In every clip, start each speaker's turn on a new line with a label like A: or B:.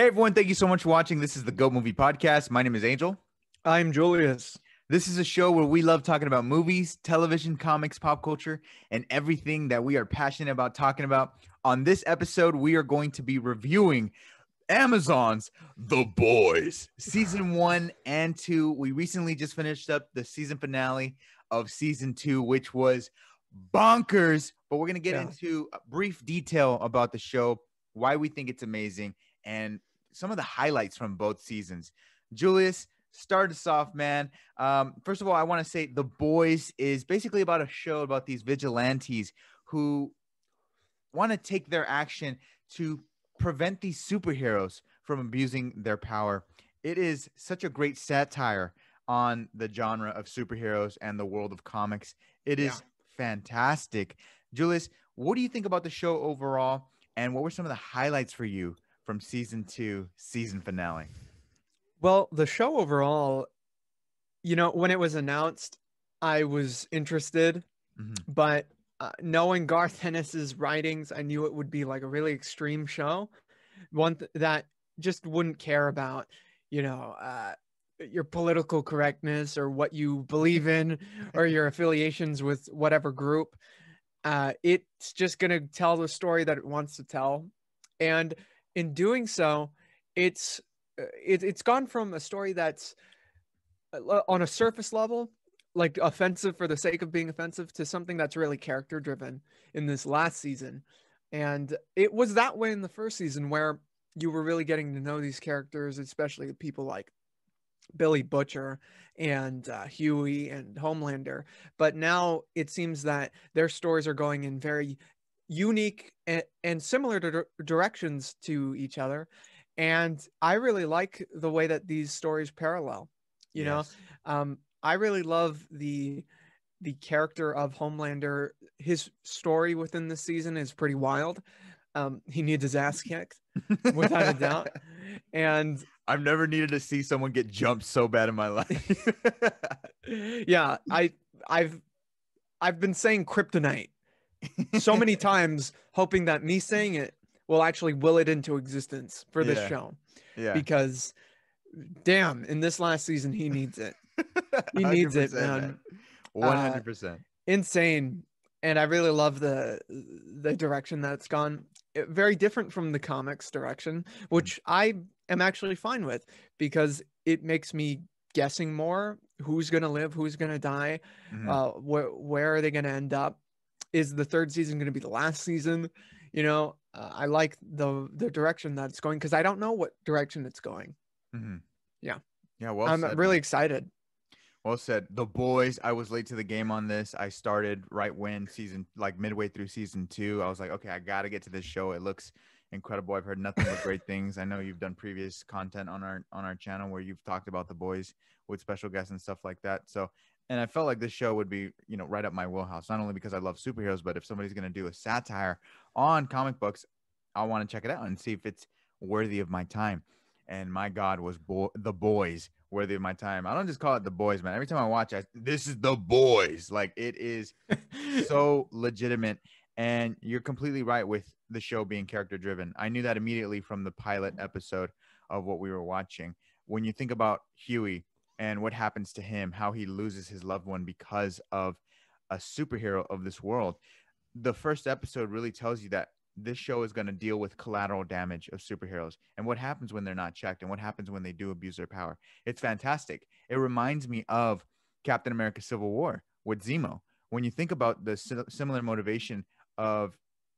A: Hey everyone, thank you so much for watching. This is the Goat Movie Podcast. My name is Angel.
B: I'm Julius.
A: This is a show where we love talking about movies, television, comics, pop culture, and everything that we are passionate about talking about. On this episode, we are going to be reviewing Amazon's The Boys, season 1 and 2. We recently just finished up the season finale of season 2, which was bonkers. But we're going to get into a brief detail about the show, why we think it's amazing, and some of the highlights from both seasons. Julius, start us off, man. First of all, I want to say The Boys is basically about a show about these vigilantes who want to take their action to prevent these superheroes from abusing their power. It is such a great satire on the genre of superheroes and the world of comics. It is fantastic. Julius, what do you think about the show overall? And what were some of the highlights for you from season 2, season finale?
B: Well, the show overall, when it was announced, I was interested, but knowing Garth Ennis's writings, I knew it would be like a really extreme show, one that just wouldn't care about, your political correctness or what you believe in or your affiliations with whatever group. It's just going to tell the story that it wants to tell. And in doing so, it's gone from a story that's on a surface level, like offensive for the sake of being offensive, to something that's really character driven in this last season. And it was that way in the first season, where you were really getting to know these characters, especially people like Billy Butcher and Huey and Homelander. But now it seems that their stories are going in very unique and similar directions to each other. And I really like the way that these stories parallel. I really love the character of Homelander. His story within this season is pretty wild. He needs his ass kicked, without a doubt. And
A: I've never needed to see someone get jumped so bad in my life.
B: Yeah, I've been saying kryptonite so many times, hoping that me saying it will actually will it into existence for this show. Yeah. Because damn, in this last season, he needs it. He needs it, man.
A: 100%.
B: Insane. And I really love the direction that it's gone. Very different from the comics direction, which I am actually fine with, because it makes me guessing more. Who's going to live? Who's going to die? Where are they going to end up? Is the third season going to be the last season? I like the direction that it's going, because I don't know what direction it's going. Yeah. Well, I'm really excited.
A: Well said. The Boys, I was late to the game on this. I started right when midway through season 2. I was like, okay, I got to get to this show. It looks incredible. I've heard nothing but great things. I know you've done previous content on our channel where you've talked about The Boys with special guests and stuff like that. So, and I felt like this show would be, right up my wheelhouse, not only because I love superheroes, but if somebody's going to do a satire on comic books, I want to check it out and see if it's worthy of my time. And my God, was The Boys worthy of my time. I don't just call it The Boys, man. Every time I watch it, this is The Boys. Like, it is so legitimate. And you're completely right with the show being character driven. I knew that immediately from the pilot episode of what we were watching. When you think about Huey and what happens to him, how he loses his loved one because of a superhero of this world, the first episode really tells you that this show is going to deal with collateral damage of superheroes and what happens when they're not checked and what happens when they do abuse their power. It's fantastic. It reminds me of Captain America Civil War with Zemo. When you think about the similar motivation of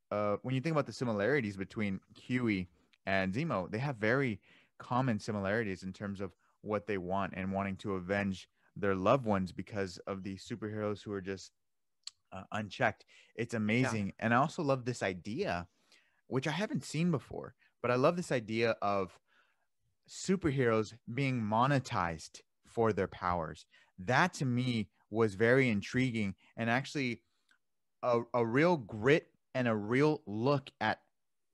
A: when you think about the similarities between Huey and Zemo, they have very common similarities in terms of what they want and wanting to avenge their loved ones because of these superheroes who are just unchecked. It's amazing. And I also love this idea, which I haven't seen before, but I love this idea of superheroes being monetized for their powers. That to me was very intriguing, and actually a real grit and a real look at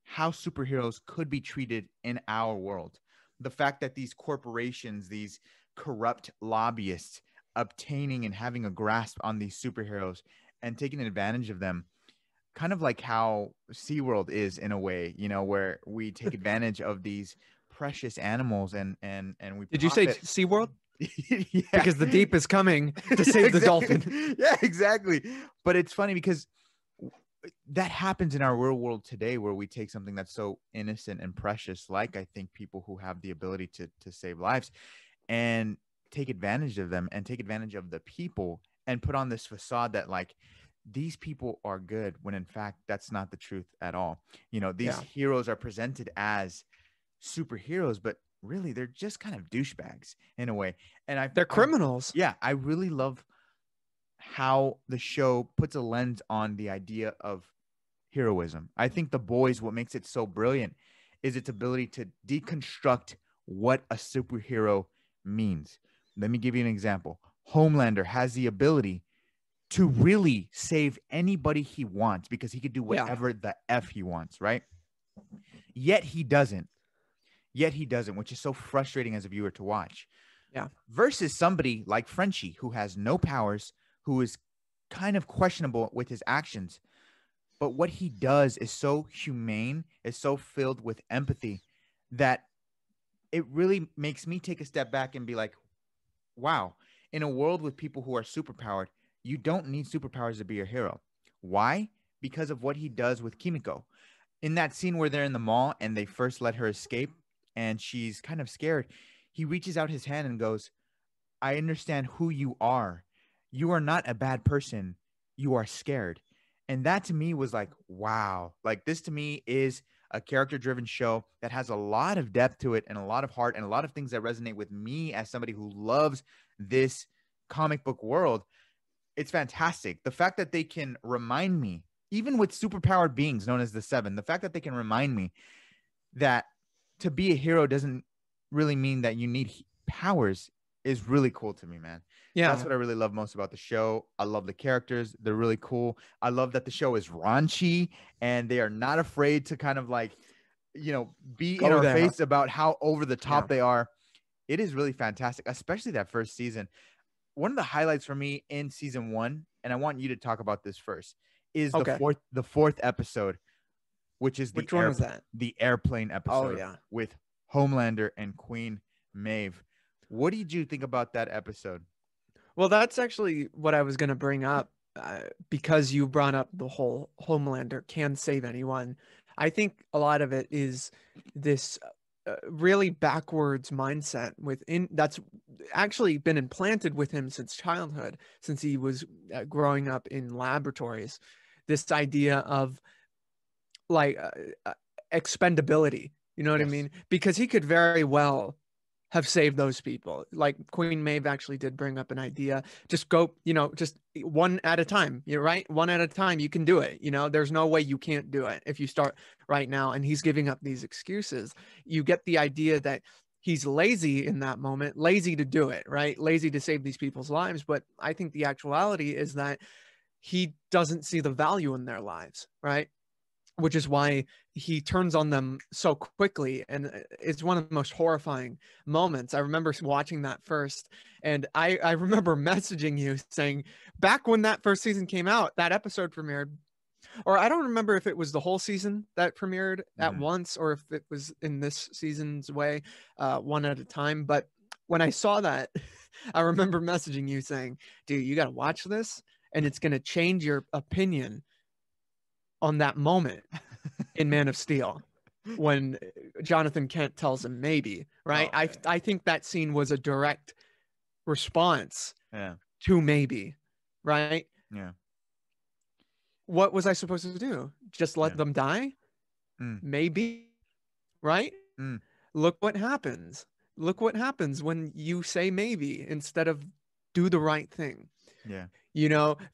A: how superheroes could be treated in our world. The fact that these corporations, these corrupt lobbyists, obtaining and having a grasp on these superheroes and taking advantage of them, kind of like how SeaWorld is in a way, where we take advantage of these precious animals, and we
B: Did you say
A: profit.
B: SeaWorld?
A: Yeah.
B: Because the deep is coming to save the dolphin.
A: Yeah, exactly. But it's funny because that happens in our real world today, where we take something that's so innocent and precious, like I think people who have the ability to save lives, and take advantage of them and take advantage of the people, and put on this facade that like these people are good, when in fact that's not the truth at all. These
B: Yeah.
A: heroes are presented as superheroes, but really they're just kind of douchebags in a way. And
B: They're criminals.
A: yeah, I really love how the show puts a lens on the idea of heroism. I think The Boys, what makes it so brilliant is its ability to deconstruct what a superhero means. Let me give you an example. Homelander has the ability to really save anybody he wants, because he could do
B: Yeah.
A: whatever the F he wants, right? Yet he doesn't, which is so frustrating as a viewer to watch.
B: Yeah.
A: Versus somebody like Frenchie, who has no powers, who is kind of questionable with his actions, but what he does is so humane, is so filled with empathy, that it really makes me take a step back and be like, wow, in a world with people who are superpowered, you don't need superpowers to be a hero. Why? Because of what he does with Kimiko. In that scene where they're in the mall and they first let her escape and she's kind of scared, he reaches out his hand and goes, I understand who you are. You are not a bad person. You are scared. And that to me was like, wow. Like, this to me is a character-driven show that has a lot of depth to it and a lot of heart and a lot of things that resonate with me as somebody who loves this comic book world. It's fantastic. The fact that they can remind me, even with superpowered beings known as the Seven, the fact that they can remind me that to be a hero doesn't really mean that you need powers is really cool to me, man.
B: Yeah.
A: That's what I really love most about the show. I love the characters. They're really cool. I love that the show is raunchy and they are not afraid to kind of like, be in our face about how over the top they are. It is really fantastic, especially that first season. One of the highlights for me in season 1, and I want you to talk about this first, is the fourth episode, which is
B: which one was that?
A: The airplane episode.
B: Oh, yeah.
A: With Homelander and Queen Maeve. What did you think about that episode?
B: Well, that's actually what I was going to bring up, because you brought up the whole Homelander can save anyone. I think a lot of it is this really backwards mindset that's actually been implanted with him since childhood, since he was growing up in laboratories. This idea of like expendability, you know what I mean? Because he could very well have saved those people. Like Queen Maeve actually did bring up an idea. Just go, just one at a time. You're right. One at a time. You can do it. There's no way you can't do it if you start right now. And he's giving up these excuses. You get the idea that he's lazy in that moment, lazy to do it, right? Lazy to save these people's lives. But I think the actuality is that he doesn't see the value in their lives, right? Which is why he turns on them so quickly. And it's one of the most horrifying moments. I remember watching that first, and I remember messaging you saying, back when that first season came out, that episode premiered, or I don't remember if it was the whole season that premiered at once, or if it was in this season's way, one at a time. But when I saw that, I remember messaging you saying, dude, you got to watch this, and it's going to change your opinion on that moment in Man of Steel when Jonathan Kent tells him maybe, right? Oh, I think that scene was a direct response to maybe, right?
A: Yeah.
B: What was I supposed to do? Just let them die? Maybe, right? Look what happens. Look what happens when you say maybe instead of do the right thing.
A: Yeah.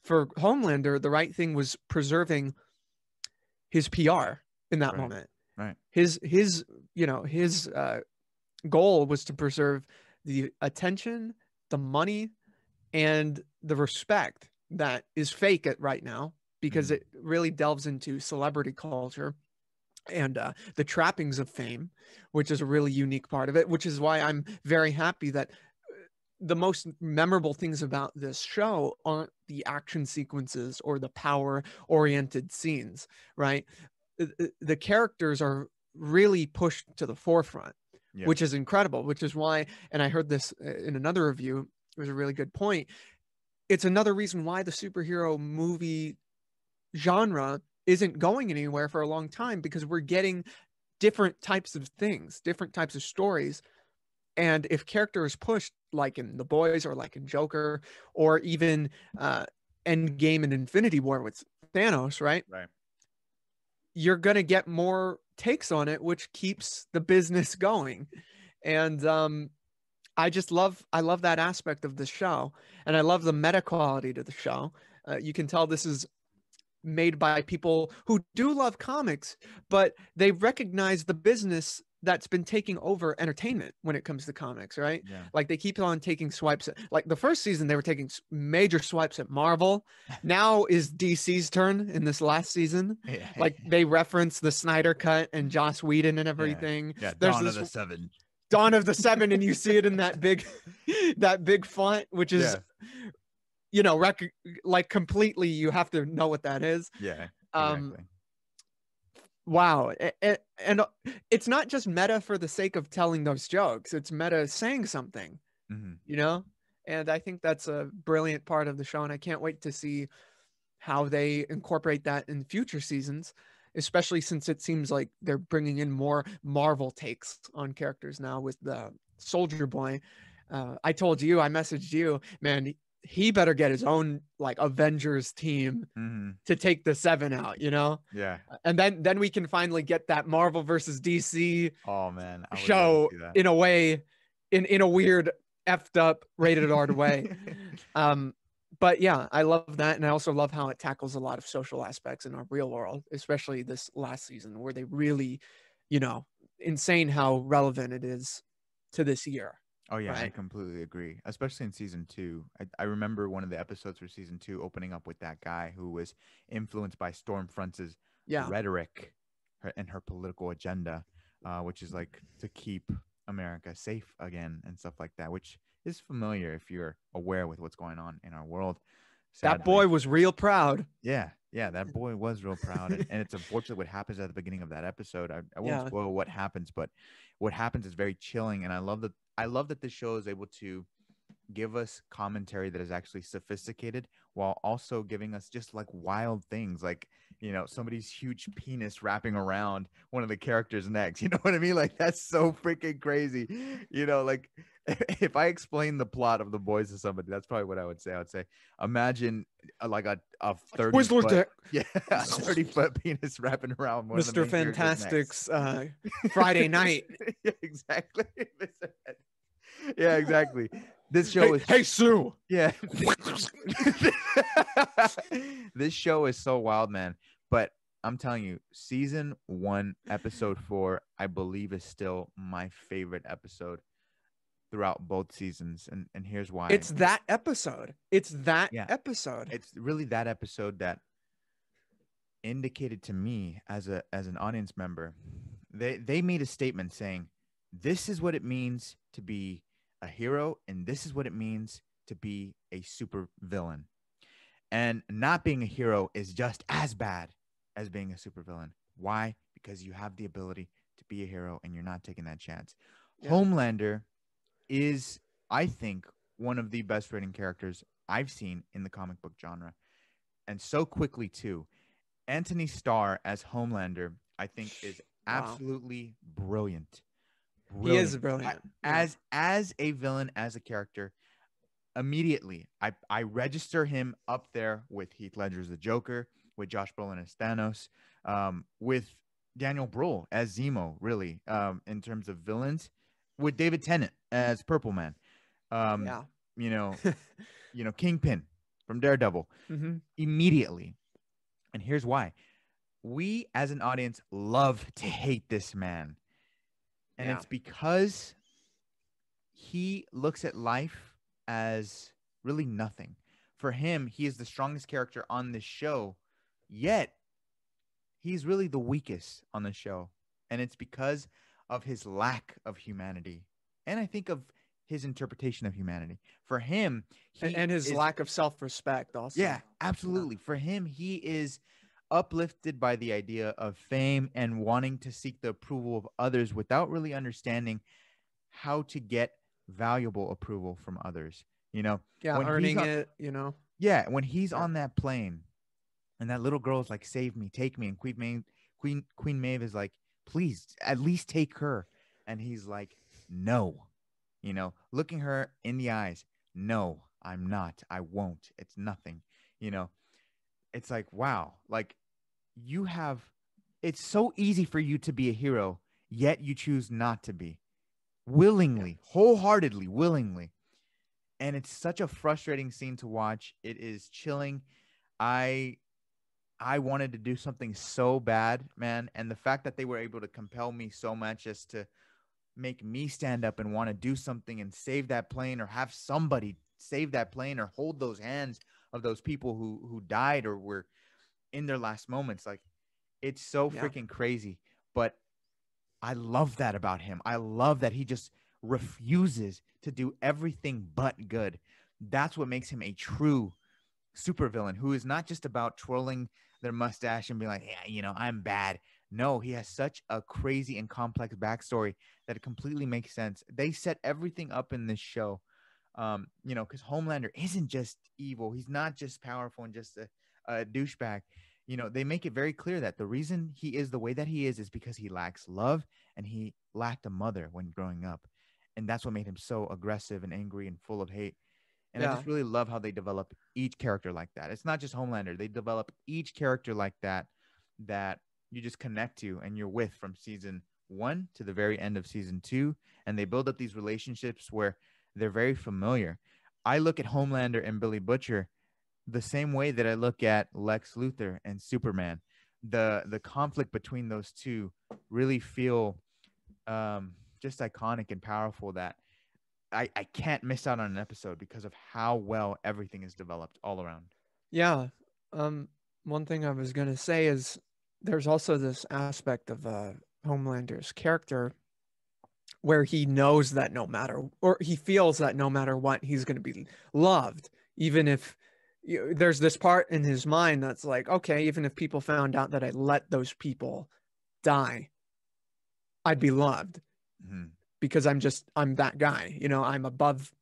B: For Homelander, the right thing was preserving his PR in that moment.
A: Right.
B: His goal was to preserve the attention, the money, and the respect that is fake right now, because it really delves into celebrity culture and the trappings of fame, which is a really unique part of it, which is why I'm very happy that the most memorable things about this show aren't the action sequences or the power-oriented scenes, right? The characters are really pushed to the forefront,
A: Yeah.
B: which is incredible, which is why, and I heard this in another review, it was a really good point. It's another reason why the superhero movie genre isn't going anywhere for a long time, because we're getting different types of things, different types of stories. And if character is pushed, like in The Boys or like in Joker, or even Endgame and Infinity War with Thanos, right?
A: Right.
B: You're going to get more takes on it, which keeps the business going. And I love that aspect of the show. And I love the meta quality to the show. You can tell this is made by people who do love comics, but they recognize the business that's been taking over entertainment when it comes to comics, right?
A: Yeah.
B: Like they keep on taking swipes at, like the first season they were taking major swipes at Marvel. Now is DC's turn in this last season.
A: Yeah.
B: Like they reference the Snyder cut and Joss Whedon and
A: Yeah.
B: everything.
A: Yeah.
B: There's
A: Dawn of
B: this
A: the Seven.
B: Dawn of the Seven, and you see it in that big that big font, which is like completely, you have to know what that is.
A: Yeah.
B: um
A: Exactly.
B: wow. And it's not just meta for the sake of telling those jokes, it's meta saying something, you know. And I think that's a brilliant part of the show, and I can't wait to see how they incorporate that in future seasons, especially since it seems like they're bringing in more Marvel takes on characters now with the Soldier Boy. I told you, I messaged you, man, he better get his own like Avengers team to take the Seven out, you know?
A: Yeah.
B: And then we can finally get that Marvel versus DC
A: Oh man, I would love to
B: show
A: see that.
B: in a way, in a weird effed up rated R way. But yeah, I love that. And I also love how it tackles a lot of social aspects in our real world, especially this last season where they really, insane how relevant it is to this year.
A: Oh yeah, I
B: Right.
A: completely agree. Especially in season 2. I remember one of the episodes for season 2 opening up with that guy who was influenced by Stormfront's
B: Yeah.
A: rhetoric and her political agenda, which is like to keep America safe again and stuff like that, which is familiar if you're aware with what's going on in our world.
B: That
A: Sadly.
B: boy was real proud.
A: Yeah, that boy was real proud, and it's unfortunate what happens at the beginning of that episode. I won't
B: Yeah.
A: spoil what happens, but what happens is very chilling, and I love that this show is able to give us commentary that is actually sophisticated while also giving us just like wild things, like somebody's huge penis wrapping around one of the characters' necks. You know what I mean? Like that's so freaking crazy. Like if I explain the plot of The Boys to somebody, that's probably what I would say. I would say, imagine like a 30
B: Twizzler's
A: foot,
B: dick.
A: yeah, a 30-foot penis wrapping around one of the
B: Mr.
A: main characters' necks.
B: Fantastic's Friday night.
A: Yeah, exactly. Yeah, exactly. This show is
B: Hey Sue.
A: yeah. This show is so wild, man. But I'm telling you, season 1, episode 4, I believe is still my favorite episode throughout both seasons. And here's why.
B: It's that episode. It's
A: It's really that episode that indicated to me as an audience member. They made a statement saying, this is what it means to be a hero, and this is what it means to be a super villain. And not being a hero is just as bad as being a supervillain. Why? Because you have the ability to be a hero and you're not taking that chance. Yeah. Homelander is, I think, one of the best written characters I've seen in the comic book genre. And so quickly, too. Anthony Starr as Homelander, I think, is absolutely brilliant.
B: He is brilliant.
A: As a villain, as a character, immediately I register him up there with Heath Ledger's the Joker, with Josh Brolin as Thanos, with Daniel Bruhl as Zemo, really, in terms of villains, with David Tennant as Purple Man, Kingpin from Daredevil, immediately. And here's why. We as an audience love to hate this man. And it's because he looks at life as really nothing. For him, he is the strongest character on this show, yet he's really the weakest on the show. And it's because of his lack of humanity. And I think of his interpretation of humanity. For him,
B: and his lack of self-respect also.
A: Yeah, absolutely. Yeah. For him, he is uplifted by the idea of fame and wanting to seek the approval of others without really understanding how to get valuable approval from others. You know,
B: Yeah,
A: when he's
B: earning
A: on,
B: it, you know.
A: yeah, when he's
B: Yeah.
A: on that plane and that little girl's like, "Save me, take me," and Queen Maeve is like, "Please, at least take her," and he's like, "No," you know, looking her in the eyes, "No, I'm not. I won't. It's nothing," you know. It's like, wow, like you have. It's so easy for you to be a hero, yet you choose not to be
B: Yeah.
A: willingly, wholeheartedly, willingly. And it's such a frustrating scene to watch. It is chilling. I I wanted to do something so bad, man, and the fact that they were able to compel me so much as to make me stand up and want to do something and save that plane or have somebody save that plane or hold those hands of those people who died or were in their last moments. Like it's so
B: Yeah.
A: freaking crazy. But I love that about him. I love that he just refuses to do everything but good. That's what makes him a true supervillain who is not just about twirling their mustache and being like, yeah, you know, I'm bad. No, he has such a crazy and complex backstory that it completely makes sense. They set everything up in this show, you know, because Homelander isn't just evil. He's not just powerful and just a douchebag. You know, they make it very clear that the reason he is the way that he is because he lacks love and he lacked a mother when growing up. And that's what made him so aggressive and angry and full of hate. And I
B: Yeah.
A: just really love how they develop each character like that. It's not just Homelander. They develop each character like that that you just connect to and you're with from season 1 to the very end of season 2. And they build up these relationships where they're very familiar. I look at Homelander and Billy Butcher the same way that I look at Lex Luthor and Superman. The conflict between those two really feel just iconic and powerful that I can't miss out on an episode because of how well everything is developed all around.
B: Yeah. Um, One thing I was gonna say is there's also this aspect of Homelander's character where he knows that no matter, or he feels that no matter what, he's gonna be loved, even if there's this part in his mind that's like, okay, even if people found out that I let those people die, I'd be loved
A: Mm-hmm.
B: because I'm that guy. You know, I'm above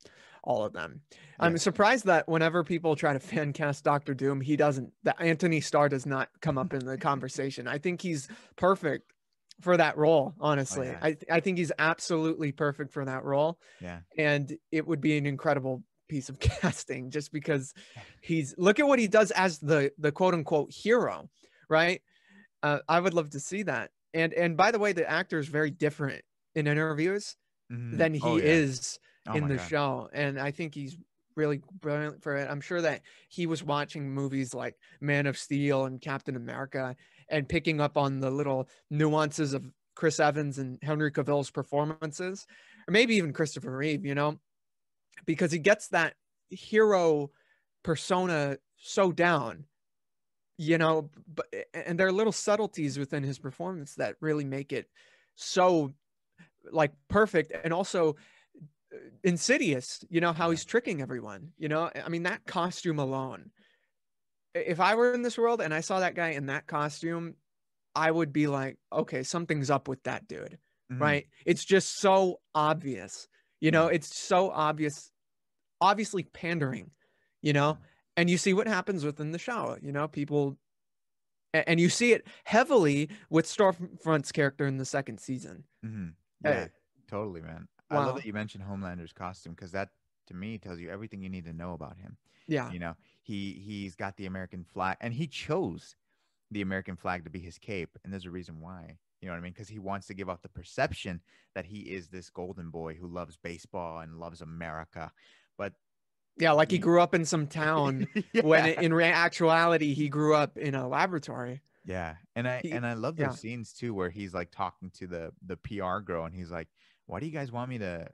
B: all of them.
A: Yeah.
B: I'm surprised that whenever people try to fan cast Doctor Doom, he doesn't. That Anthony Starr does not come up in the conversation. I think he's perfect for that role.
A: Oh
B: Honestly,
A: yeah.
B: I think he's absolutely perfect for that role,
A: Yeah.
B: and it would be an incredible piece of casting just because he's look at what he does as the quote unquote hero, right? I would love to see that. And by the way, the actor is very different in interviews
A: Mm-hmm.
B: than
A: Oh
B: he
A: yeah.
B: is
A: Oh
B: in
A: my
B: the
A: god.
B: show. And I think he's really brilliant for it. I'm sure that he was watching movies like Man of Steel and Captain America and picking up on the little nuances of Chris Evans and Henry Cavill's performances, or maybe even Christopher Reeve, you know, because he gets that hero persona so down, you know, but and there are little subtleties within his performance that really make it so like perfect and also insidious, you know, how
A: Yeah.
B: he's tricking everyone, you know. I mean, that costume alone, if I were in this world and I saw that guy in that costume, I would be like, okay, something's up with that dude,
A: Mm-hmm.
B: right? It's just so obvious, you know,
A: Yeah.
B: it's so obvious, obviously pandering, you
A: Yeah.
B: know. And you see what happens within the show, you know, people, and you see it heavily with Stormfront's character in the second season.
A: Mm-hmm.
B: uh,
A: Yeah. Totally, man. I love
B: wow.
A: that you mentioned Homelander's costume because that to me tells you everything you need to know about him.
B: Yeah.
A: You know, he's got the American flag and he chose the American flag to be his cape. And there's a reason why. You know what I mean? Because he wants to give off the perception that he is this golden boy who loves baseball and loves America. But
B: Yeah, like he
A: the
B: grew up in some town when
A: yeah.
B: actuality he grew up in a laboratory.
A: Yeah. And I
B: He,
A: and I love
B: yeah,
A: those scenes too where he's like talking to the PR girl and he's like, "Why do you guys want me to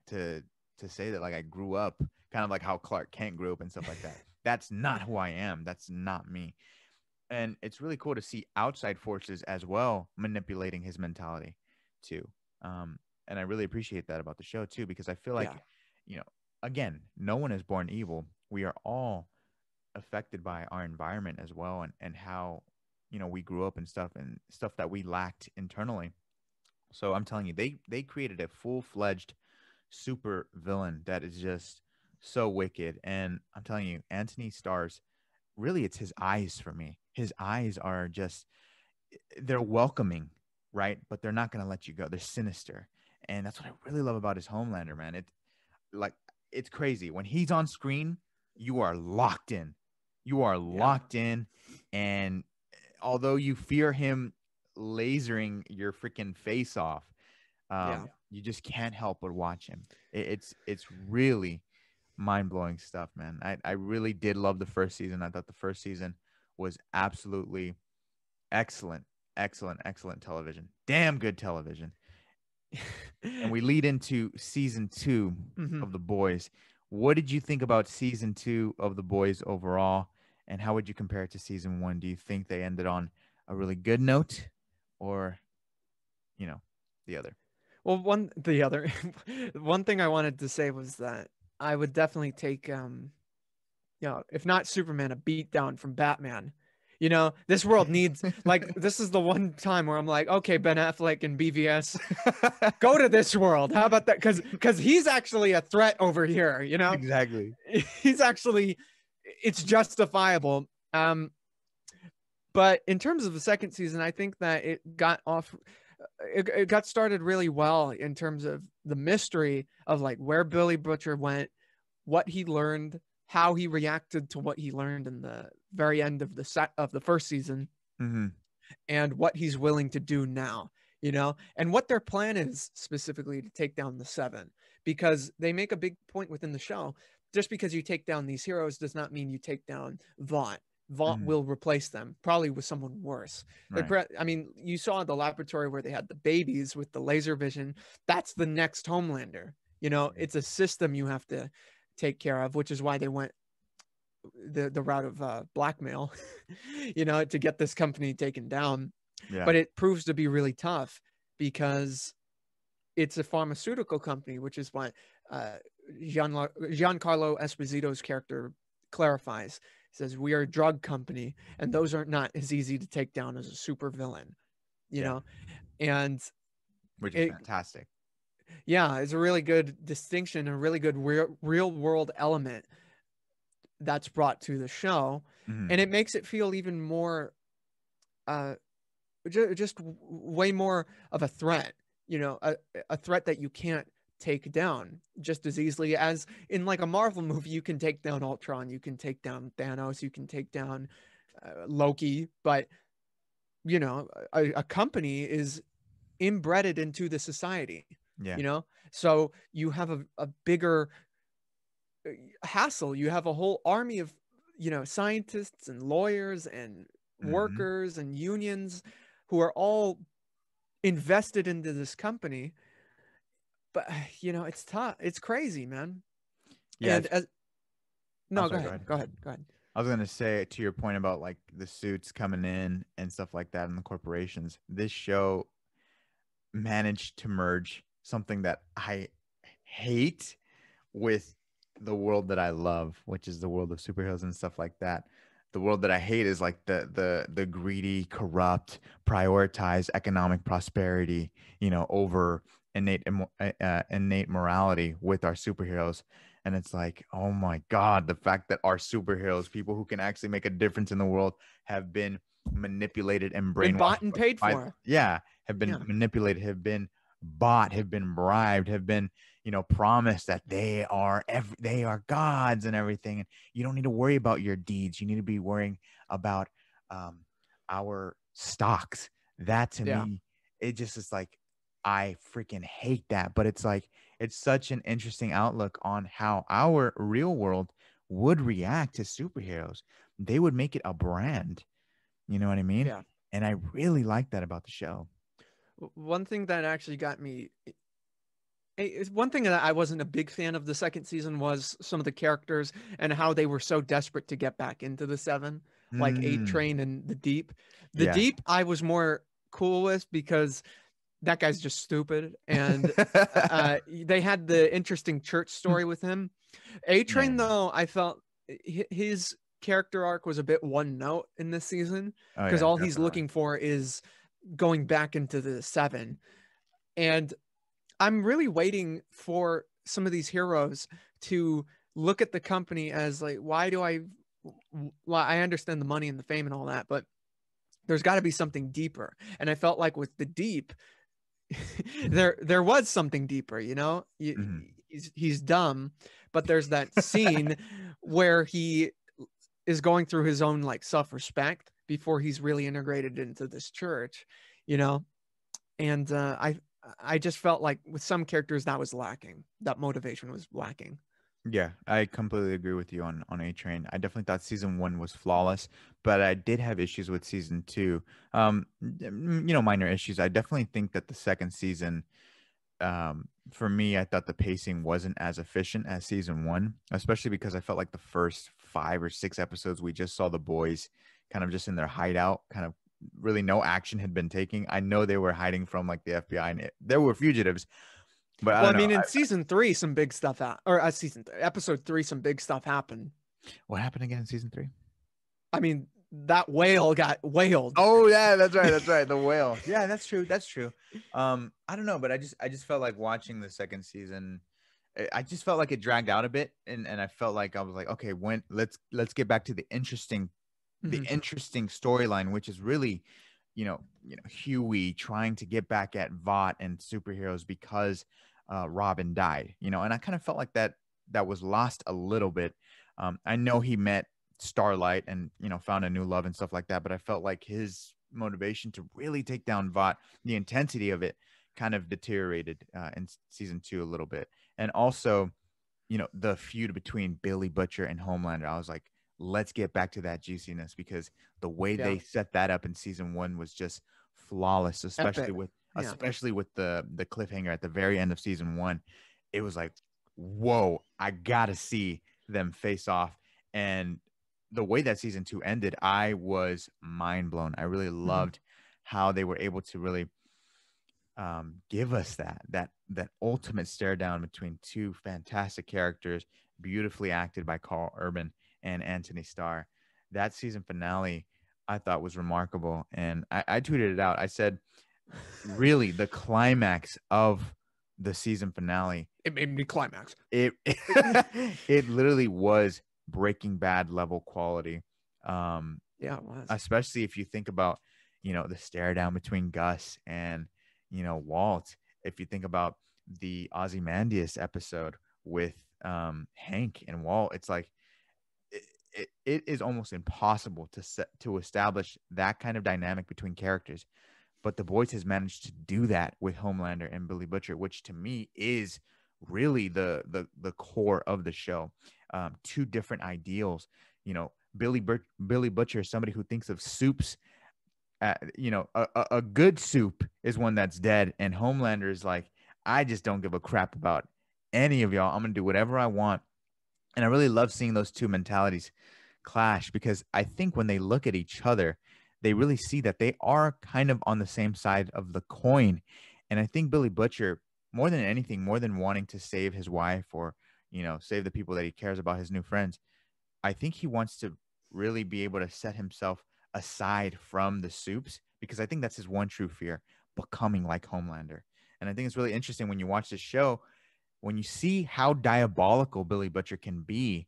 A: to say that like I grew up kind of like how Clark Kent grew up and stuff like that. That's not who I am. That's not me." And it's really cool to see outside forces as well manipulating his mentality too. And I really appreciate that about the show too because I feel
B: yeah,
A: like, you know, again, no one is born evil. We are all affected by our environment as well and how, you know, we grew up and stuff that we lacked internally. So I'm telling you, they created a full-fledged super villain that is just so wicked. And I'm telling you, Anthony Starr's really, it's his eyes for me. His eyes are just, they're welcoming, right? But they're not going to let you go. They're sinister. And that's what I really love about his Homelander, man. Like, it's crazy. When he's on screen, you are locked in. You are locked in. And although you fear him lasering your freaking face off, you just can't help but watch him. It's really mind-blowing stuff, man. I really did love the first season. I thought the first season was absolutely excellent, excellent television. Damn good television. And we lead into season 2 of The Boys. What did you think about season 2 of The Boys overall? And how would you compare it to season 1? Do you think they ended on a really good note, or, the other?
B: Well, one thing I wanted to say was that I would definitely take, if not Superman, a beat down from Batman. This world needs, like, this is the one time where I'm like, okay, Ben Affleck and BVS, go to this world. How about that? Because he's actually a threat over here,
A: Exactly.
B: He's actually, it's justifiable. But in terms of the second season, I think that it got started really well in terms of the mystery of like where Billy Butcher went, what he learned, how he reacted to what he learned in the very end of the first season, and what he's willing to do now, and what their plan is specifically to take down the Seven, because they make a big point within the show. Just because you take down these heroes does not mean you take down Vought. Vought will replace them, probably with someone worse.
A: Right.
B: I mean, you saw the laboratory where they had the babies with the laser vision. That's the next Homelander. It's a system you have to take care of, which is why they went the route of blackmail, to get this company taken down.
A: Yeah.
B: But it proves to be really tough because it's a pharmaceutical company, which is what Giancarlo Esposito's character clarifies. He says, we are a drug company, and those are not as easy to take down as a super villain, and
A: which is fantastic.
B: Yeah, it's a really good distinction, a really good real world element that's brought to the show, and it makes it feel even more, just way more of a threat, a threat that you can't take down just as easily as in like a Marvel movie. You can take down Ultron, you can take down Thanos, you can take down Loki, but a company is embedded into the society. So you have a bigger hassle. You have a whole army of scientists and lawyers and workers and unions who are all invested into this company. But it's tough. It's crazy, man.
A: Yeah.
B: And go ahead.
A: I was gonna say, to your point about like the suits coming in and stuff like that, and the corporations, this show managed to merge something that I hate with the world that I love, which is the world of superheroes and stuff like that. The world that I hate is like the greedy, corrupt, prioritize economic prosperity, over innate morality with our superheroes. And it's like, oh my God, the fact that our superheroes, people who can actually make a difference in the world, have been manipulated and brainwashed,
B: bought and paid for.
A: Have been manipulated, have been bought, have been bribed, have been promised that they are gods and everything, and you don't need to worry about your deeds. You need to be worrying about our stocks. That to me, it just is like, I freaking hate that. But it's like, it's such an interesting outlook on how our real world would react to superheroes. They would make it a brand. You know what I mean?
B: Yeah.
A: And I really like that about the show.
B: One thing that actually got me, one thing that I wasn't a big fan of the second season was some of the characters and how they were so desperate to get back into the Seven, like 8 Train and the Deep. The Deep I was more cool with because that guy's just stupid, and they had the interesting church story with him. 8 Train, though, I felt his character arc was a bit one note in this season, because all he's looking for is going back into the Seven. And I'm really waiting for some of these heroes to look at the company as like, well, I understand the money and the fame and all that, but there's got to be something deeper. And I felt like with the deep, there was something deeper, he's dumb, but there's that scene where he is going through his own like self-respect before he's really integrated into this church, and I just felt like with some characters that was lacking, that motivation was lacking.
A: Yeah, I completely agree with you on A-Train. I definitely thought season 1 was flawless, but I did have issues with season 2. Minor issues. I definitely think that the second season, for me, I thought the pacing wasn't as efficient as season 1, especially because I felt like the first 5 or 6 episodes we just saw the boys kind of just in their hideout, kind of really no action had been taken. I know they were hiding from like the FBI and there were fugitives. But
B: I mean, in season 3, some big stuff episode 3, some big stuff happened.
A: What happened again in season 3?
B: I mean, that whale got whaled.
A: Oh yeah, that's right. The whale. Yeah, that's true. I don't know, but I just felt like watching the second season. I just felt like it dragged out a bit, and I felt like I was like, okay, let's get back to the interesting storyline, which is really, Huey trying to get back at Vought and superheroes because Robin died, and I kind of felt like that was lost a little bit. I know he met Starlight and, found a new love and stuff like that, but I felt like his motivation to really take down Vought, the intensity of it kind of deteriorated in season 2 a little bit. And also, the feud between Billy Butcher and Homelander, I was like, let's get back to that juiciness, because the way they set that up in season 1 was just flawless, especially with the cliffhanger at the very end of season 1. It was like, whoa, I gotta see them face off. And the way that season 2 ended, I was mind blown. I really loved how they were able to really give us that ultimate stare down between two fantastic characters, beautifully acted by Carl Urban and Anthony Starr. That season finale I thought was remarkable, and I tweeted it out. I said, really, the climax of the season finale,
B: it made me climax.
A: It literally was Breaking Bad level quality.
B: Yeah, it was.
A: Especially if you think about, the stare down between Gus and, Walt. If you think about the Ozymandias episode with Hank and Walt, it's like it is almost impossible to establish that kind of dynamic between characters. But The Boys has managed to do that with Homelander and Billy Butcher, which to me is really the core of the show. Two different ideals. Billy Butcher is somebody who thinks of soups. A good soup is one that's dead, and Homelander is like, I just don't give a crap about any of y'all. I'm gonna do whatever I want. And I really love seeing those two mentalities clash, because I think when they look at each other, they really see that they are kind of on the same side of the coin. And I think Billy Butcher, more than anything, more than wanting to save his wife or, save the people that he cares about, his new friends, I think he wants to really be able to set himself aside from the soups, because I think that's his one true fear, becoming like Homelander. And I think it's really interesting when you watch this show, when you see how diabolical Billy Butcher can be,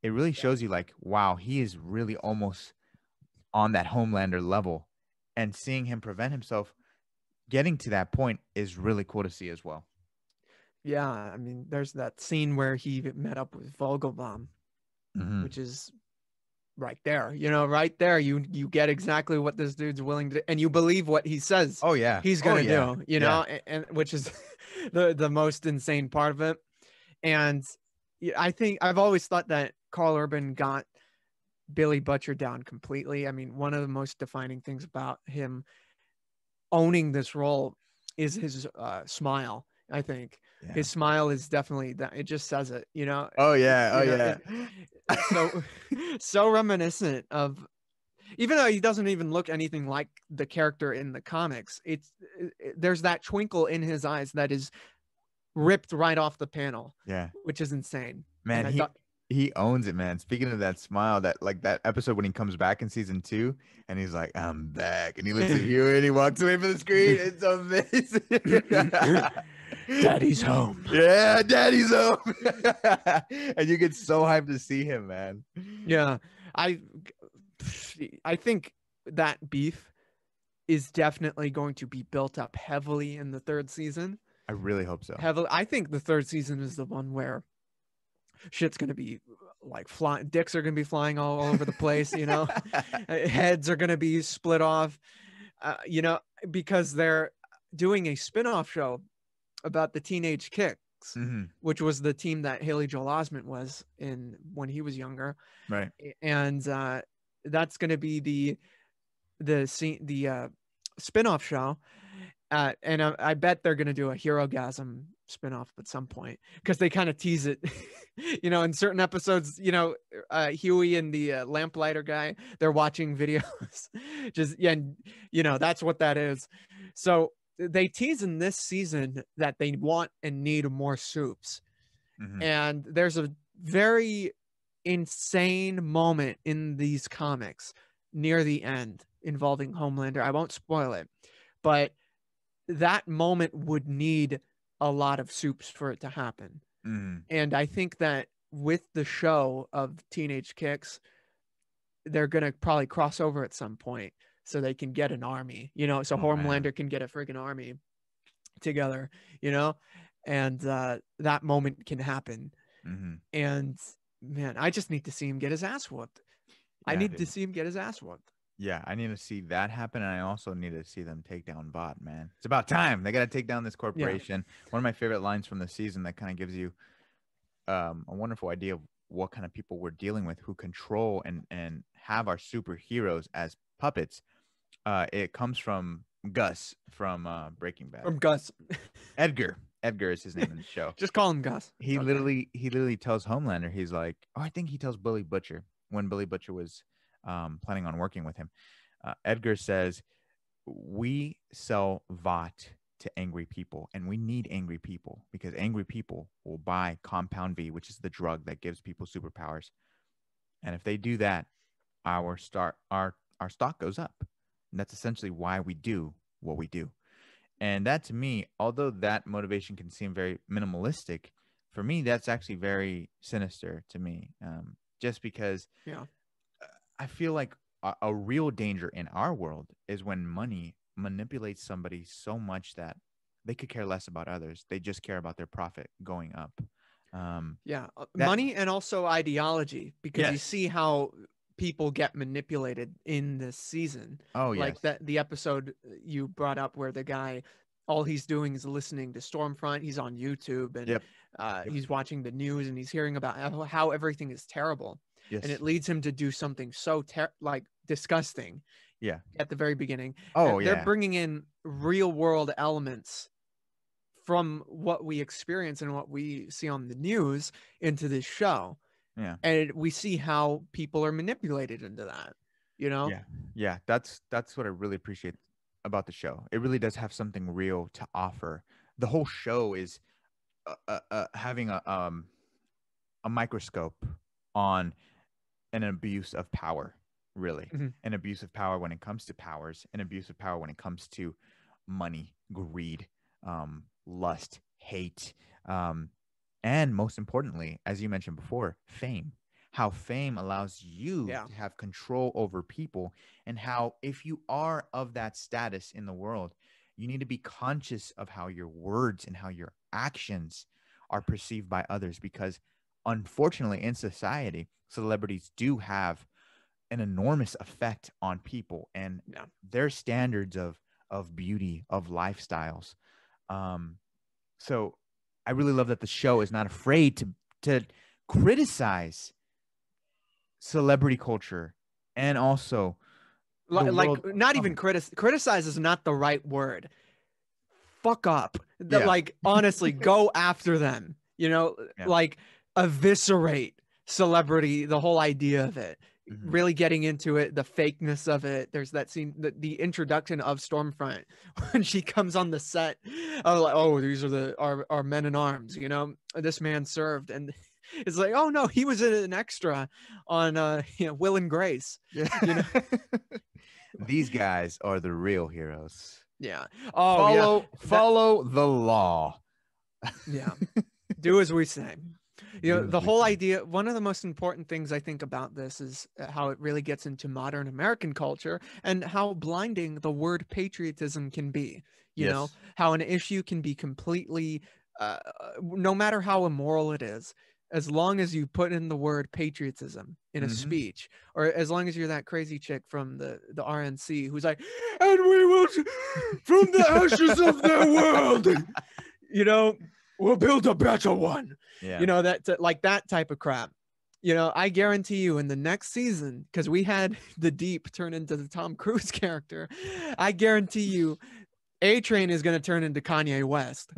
A: it really shows you like, wow, he is really almost on that Homelander level, and seeing him prevent himself getting to that point is really cool to see as well.
B: Yeah, I mean, there's that scene where he met up with Vogelbaum, which is right there. Right there, you get exactly what this dude's willing to, and you believe what he says.
A: Oh yeah,
B: he's gonna do. And which is the most insane part of it. And I think I've always thought that Carl Urban got Billy Butcher down completely. I mean, one of the most defining things about him owning this role is his smile. I think his smile is definitely that. It just says it,
A: Oh yeah.
B: So reminiscent of, even though he doesn't even look anything like the character in the comics, there's that twinkle in his eyes that is ripped right off the panel.
A: Yeah,
B: which is insane.
A: Man, he owns it, man. Speaking of that smile, that episode when he comes back in season 2 and he's like, I'm back, and he looks at you and he walks away from the screen. It's amazing.
B: Daddy's home.
A: Yeah, Daddy's home. And you get so hyped to see him, man.
B: Yeah, I think that beef is definitely going to be built up heavily in the third season.
A: I really hope so.
B: Heavily, I think the third season is the one where shit's gonna be like flying. Dicks are gonna be flying all over the place. You know, heads are gonna be split off. You know, because they're doing a spin-off show about the Teenage Kicks, which was the team that Haley Joel Osment was in when he was younger.
A: Right.
B: And that's going to be the spin-off show. And I bet they're going to do a Hero-gasm spinoff at some point because they kind of tease it, you know, in certain episodes, you know, Huey and the lamplighter guy, they're watching videos just, yeah, and, you know, that's what that is. So they tease in this season that they want and need more soups. And there's a very insane moment in these comics near the end involving Homelander. I won't spoil it, but that moment would need a lot of soups for it to happen. And I think that with the show of Teenage Kicks, they're going to probably cross over at some point so they can get an army, you know, so Homelander can get a freaking army together, you know, and that moment can happen. And man, I just need to see him get his ass whooped. I need to see him get his ass whooped.
A: Yeah, I need to see that happen, and I also need to see them take down Bot, man. It's about time. They got to take down this corporation. One of my favorite lines from the season that kind of gives you a wonderful idea of what kind of people we're dealing with who control and have our superheroes as puppets. It comes from Gus from Breaking Bad.
B: From Gus.
A: Edgar is his name in the show.
B: Just call him Gus.
A: He literally tells Homelander, he's like, oh, I think he tells Billy Butcher when Billy Butcher was planning on working with him. Edgar says, we sell Vought to angry people, and we need angry people because angry people will buy Compound V, which is the drug that gives people superpowers. And if they do that, our stock goes up. And that's essentially why we do what we do. And that, to me, although that motivation can seem very minimalistic, for me, that's actually very sinister to me. Just because I feel like a real danger in our world is when money manipulates somebody so much that they could care less about others. They just care about their profit going up.
B: Money and also ideology, because you see how people get manipulated in this season.
A: Oh, yes.
B: Like that, the episode you brought up where the guy, all he's doing is listening to Stormfront. He's on YouTube and he's watching the news and he's hearing about how everything is terrible. Yes. And it leads him to do something so disgusting. Yeah. At the very beginning. Oh, and they're bringing in real world elements from what we experience and what we see on the news into this show. Yeah. And we see how people are manipulated into that, you know?
A: Yeah. Yeah. That's what I really appreciate about the show. It really does have something real to offer. The whole show is having a microscope on an abuse of power, really. An abuse of power when it comes to powers, an abuse of power when it comes to money, greed, lust, hate, and most importantly, as you mentioned before, fame. How fame allows you to have control over people, and how if you are of that status in the world, you need to be conscious of how your words and how your actions are perceived by others, because unfortunately in society, celebrities do have an enormous effect on people and their standards of beauty, of lifestyles. So I really love that the show is not afraid to criticize celebrity culture, and also
B: not even criticize is not the right word. Fuck up. Like, honestly, go after them, you know, like eviscerate celebrity, the whole idea of it. Really getting into it, the fakeness of it. There's that scene, the introduction of Stormfront when she comes on the set. Oh, these are our men in arms, you know, this man served, and it's like, oh no, he was an extra on Will and Grace. You know?
A: These guys are the real heroes.
B: Yeah.
A: Follow the law.
B: Yeah. Do as we say. You know,
A: Do as
B: the
A: we
B: whole
A: say.
B: idea, one of the most important things I think about this is how it really gets into modern American culture and how blinding the word patriotism can be. You know,
A: Yes.
B: how an issue can be completely, no matter how immoral it is, as long as you put in the word patriotism in a
A: Mm-hmm.
B: speech, or as long as you're that crazy chick from the RNC who's like, and we will, from the ashes of their world, you know, we'll build a better one.
A: Yeah.
B: You know, that like that type of crap. You know, I guarantee you in the next season, because we had the Deep turn into the Tom Cruise character, I guarantee you A Train is going to turn into Kanye West.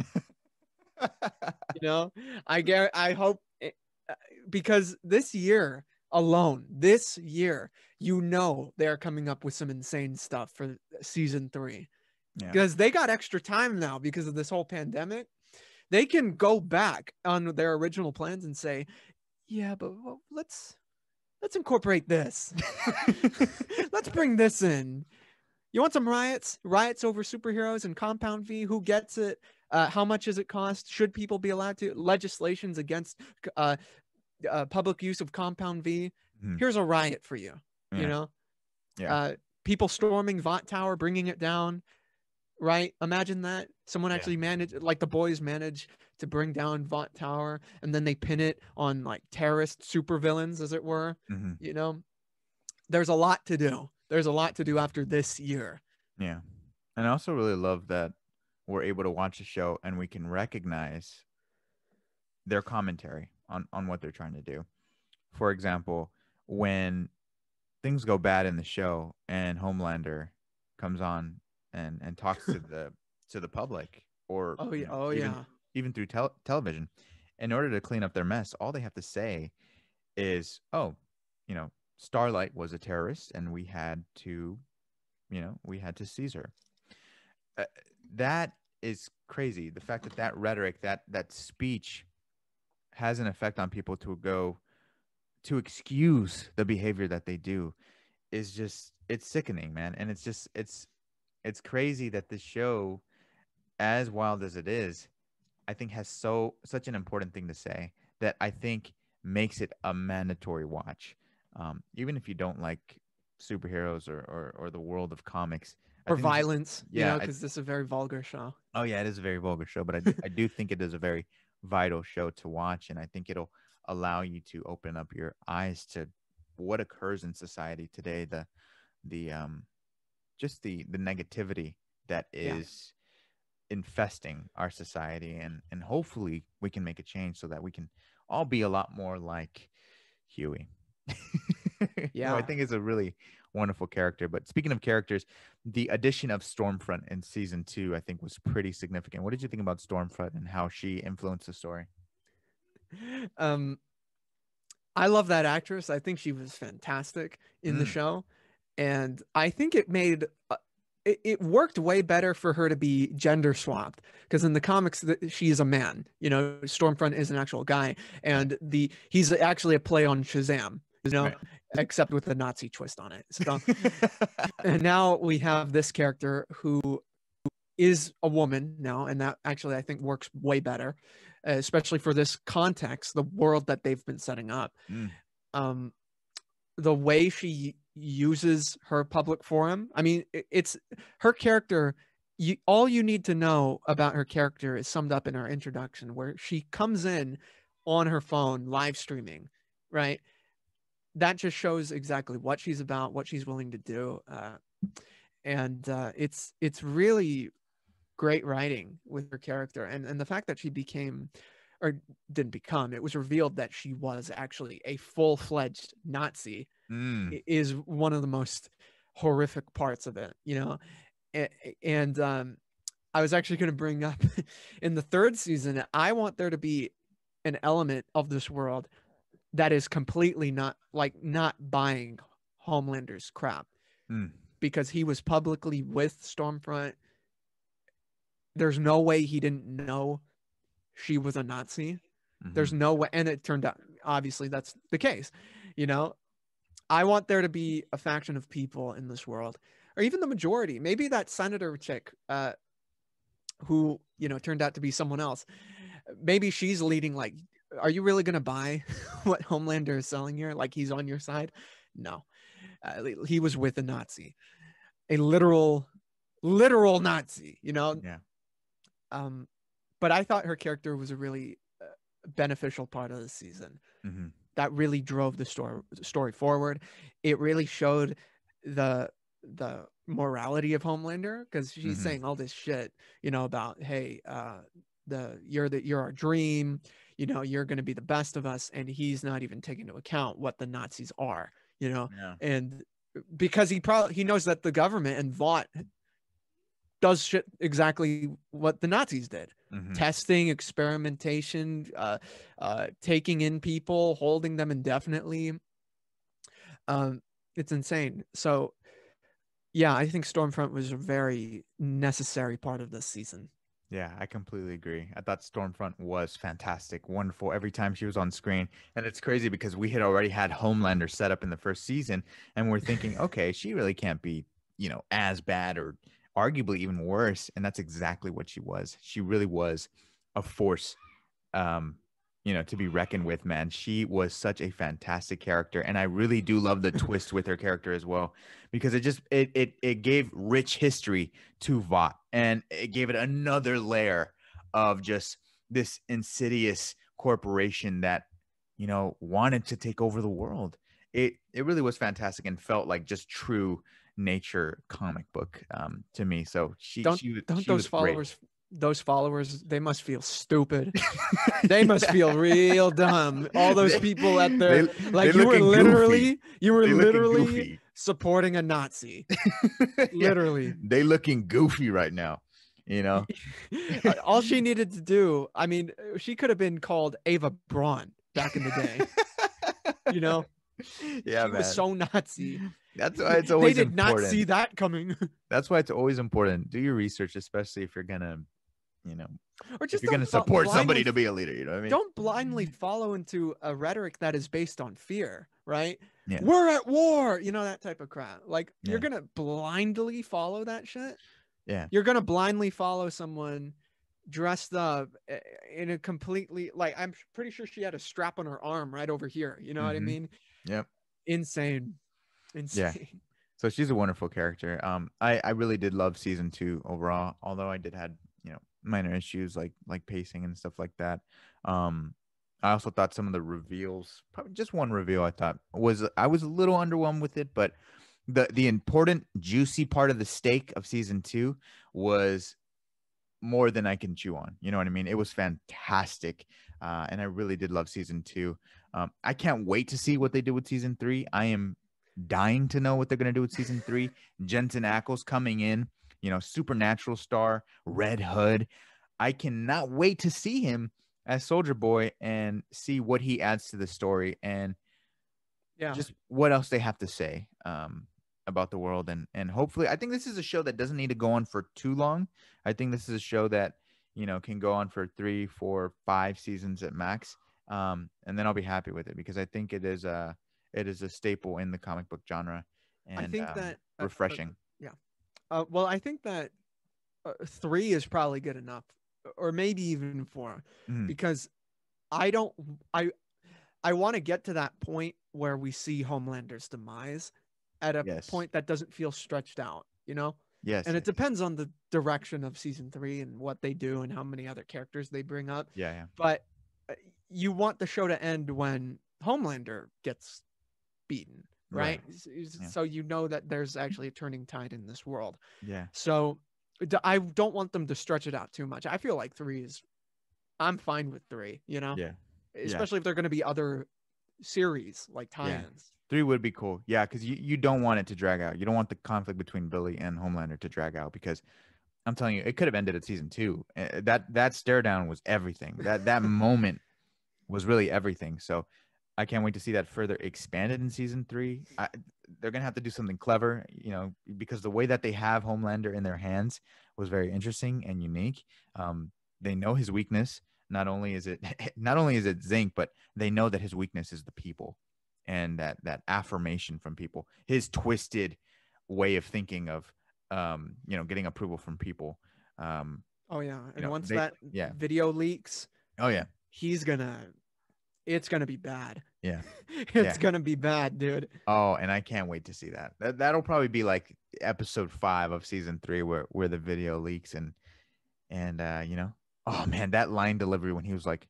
B: You know, I hope because this year alone, this year, you know, they're coming up with some insane stuff for season 3
A: Yeah.
B: because they got extra time now because of this whole pandemic. They can go back on their original plans and say, yeah, but let's incorporate this. Let's bring this in. You want some riots? Riots over superheroes and Compound V? Who gets it? How much does it cost? Should people be allowed to? Legislations against uh, public use of Compound V.
A: Mhm.
B: Here's a riot for you. You
A: Yeah.
B: know,
A: Yeah.
B: people storming Vought Tower, bringing it down. Right? Imagine that someone
A: Yeah.
B: actually managed, like the boys manage to bring down Vought Tower, and then they pin it on like terrorist supervillains, as it were.
A: Hmm.
B: You know, there's a lot to do. There's a lot to do after this year.
A: Yeah. And I also really love that we're able to watch a show and we can recognize their commentary on what they're trying to do. For example, when things go bad in the show and Homelander comes on and talks to the public, or
B: Oh
A: you
B: yeah,
A: know,
B: oh yeah,
A: even through television, in order to clean up their mess, all they have to say is, oh, you know, Starlight was a terrorist and we had to, you know, we had to seize her. uh, that is crazy. The fact that that rhetoric, that speech, has an effect on people to go to excuse the behavior that they do is just, it's sickening, man. And it's just, it's crazy that this show, as wild as it is, I think has such an important thing to say that I think makes it a mandatory watch. Even if you don't like superheroes or the world of comics, I
B: or
A: think this is,
B: violence. You
A: yeah,
B: know, because this is a very vulgar show.
A: oh yeah, it is a very vulgar show, but I do think it is a very vital show to watch, and I think it'll allow you to open up your eyes to what occurs in society today. The just the negativity that
B: Yeah,
A: is infesting our society, and hopefully we can make a change so that we can all be a lot more like Huey. No, I
B: yeah.
A: think it's a really wonderful character. But speaking of characters, the addition of Stormfront in season 2, I think, was pretty significant. What did you think about Stormfront and how she influenced the story?
B: Um, I love that actress. I think she was fantastic in the
A: Mm,
B: show, and I think it made it worked way better for her to be gender swapped because in the comics she is a man. You know, Stormfront is an actual guy,
A: right,
B: and the he's actually a play on Shazam. You know,
A: right.
B: except with a Nazi twist on it. So, and now we have this character who is a woman now, and that actually I think works way better, especially for this context, the world that they've been setting up.
A: Mm,
B: Um, the way she uses her public forum. I mean, it's her character. All you need to know about her character is summed up in her introduction, where she comes in on her phone live streaming, right? That just shows exactly what she's about, what she's willing to do, and it's really great writing with her character, and the fact that she became or didn't become, it was revealed that she was actually a full-fledged Nazi
A: mm,
B: is one of the most horrific parts of it, you know. And I was actually going to bring up in the third season, I want there to be an element of this world that is completely not buying Homelander's crap
A: mm,
B: because he was publicly with Stormfront. There's no way he didn't know she was a Nazi.
A: hmm.
B: There's no way, and it turned out obviously that's the case, you know. I want there to be a faction of people in this world, or even the majority. Maybe that senator chick, who turned out to be someone else. maybe she's leading, like, are you really going to buy what Homelander is selling here? Like, he's on your side? No. He was with a Nazi, a literal Nazi, you know?
A: Yeah.
B: But I thought her character was a really beneficial part of the season.
A: Mm-hmm.
B: That really drove the story forward. It really showed the morality of Homelander, because she's
A: Mm-hmm.
B: saying all this shit, you know, about, hey, you're our dream, you know, you're going to be the best of us, and he's not even taking into account what the Nazis are, you know.
A: Yeah.
B: And because he knows that the government and Vought does shit exactly what the Nazis did.
A: Mm-hmm.
B: Testing, experimentation, taking in people, holding them indefinitely. It's insane. So yeah, I think Stormfront was a very necessary part of this season.
A: Yeah, I completely agree. I thought Stormfront was fantastic, wonderful every time she was on screen. And it's crazy because we had already had Homelander set up in the first season, and we're thinking, okay, she really can't be, as bad or arguably even worse. And that's exactly what she was. She really was a force, um, to be reckoned with, man. She was such a fantastic character. And I really do love the twist with her character as well, because it gave rich history to Vought, and it gave it another layer of just this insidious corporation that, wanted to take over the world. It really was fantastic and felt like just true nature comic book to me. So she was great.
B: Those followers, they must feel stupid. They must feel real dumb. All those people out there, like, you were literally
A: goofy.
B: supporting a Nazi. Literally.
A: Yeah, they looking goofy right now,
B: All she needed to do, I mean, she could have been called Ava Braun back in the day.
A: Yeah,
B: she
A: man.
B: was so Nazi.
A: That's why it's always
B: they did
A: important.
B: not see that coming.
A: That's why it's always important. Do your research, especially if you're gonna,
B: or just
A: if you're gonna support somebody to be a leader. You know what I mean?
B: Don't blindly follow into a rhetoric that is based on fear, right?
A: Yeah.
B: We're at war, that type of crap. Like,
A: Yeah.
B: you're gonna blindly follow that shit.
A: Yeah.
B: You're gonna blindly follow someone dressed up in a completely, like, I'm pretty sure she had a strap on her arm right over here. You know what I mean?
A: Yep.
B: Insane.
A: Yeah. So she's a wonderful character. I really did love season 2 overall, although I did had, minor issues like pacing and stuff like that. I also thought some of the reveals, probably just one reveal, I was a little underwhelmed with it, but the important juicy part of the steak of season 2 was more than I can chew on. You know what I mean? It was fantastic. And I really did love season 2. I can't wait to see what they do with season 3. I am dying to know what they're going to do with season 3. Jensen Ackles coming in, supernatural star, Red Hood. I cannot wait to see him as Soldier Boy and see what he adds to the story, and just what else they have to say about the world. And hopefully, I think this is a show that doesn't need to go on for too long. I think this is a show that, can go on for 3, 4, 5 seasons at max. And then I'll be happy with it, because I think it is a staple in the comic book genre, and
B: I think that
A: refreshing.
B: Well, I think that 3 is probably good enough, or maybe even 4, because I want to get to that point where we see Homelander's demise at a point that doesn't feel stretched out,
A: Yes.
B: And it depends on the direction of season 3 and what they do and how many other characters they bring up.
A: Yeah.
B: But you want the show to end when Homelander gets beaten, right? So that there's actually a turning tide in this world.
A: Yeah.
B: So I don't want them to stretch it out too much. I feel like 3 is, I'm fine with 3,
A: Yeah.
B: Especially if they're going to be other series like tie-ins.
A: Yeah. 3 would be cool. Yeah, because you don't want it to drag out. You don't want the conflict between Billy and Homelander to drag out, because I'm telling you, it could have ended at season 2. That stare down was everything. That moment was really everything. So I can't wait to see that further expanded in season 3. They're gonna have to do something clever, because the way that they have Homelander in their hands was very interesting and unique. They know his weakness. Not only is it zinc, but they know that his weakness is the people, and that affirmation from people. His twisted way of thinking of, getting approval from people.
B: And once that video leaks,
A: Oh yeah.
B: It's gonna be bad.
A: Yeah.
B: It's
A: Yeah.
B: gonna be bad, dude.
A: Oh, and I can't wait to see that. That'll probably be like episode 5 of season 3 where the video leaks and you know. Oh man, that line delivery when he was like,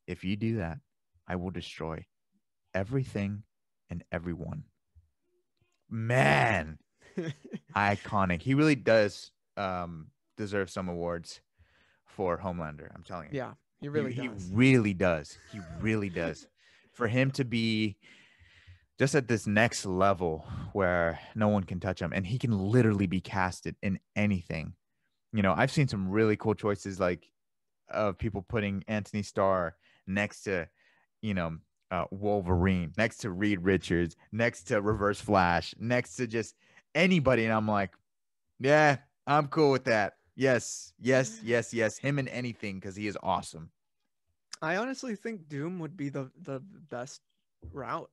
A: "If you do that, I will destroy everything and everyone." Man, iconic. He really does deserve some awards for Homelander. I'm telling you.
B: Yeah, he
A: He
B: really
A: he
B: does.
A: really does. He really does. For him to be just at this next level where no one can touch him and he can literally be casted in anything. You know, I've seen some really cool choices like of people putting Anthony Starr next to, you know, Wolverine, next to Reed Richards, next to Reverse Flash, next to just anybody. And I'm like, yeah, I'm cool with that. Yes, yes, yes, yes. Him in anything because he is awesome.
B: I honestly think Doom would be the best route.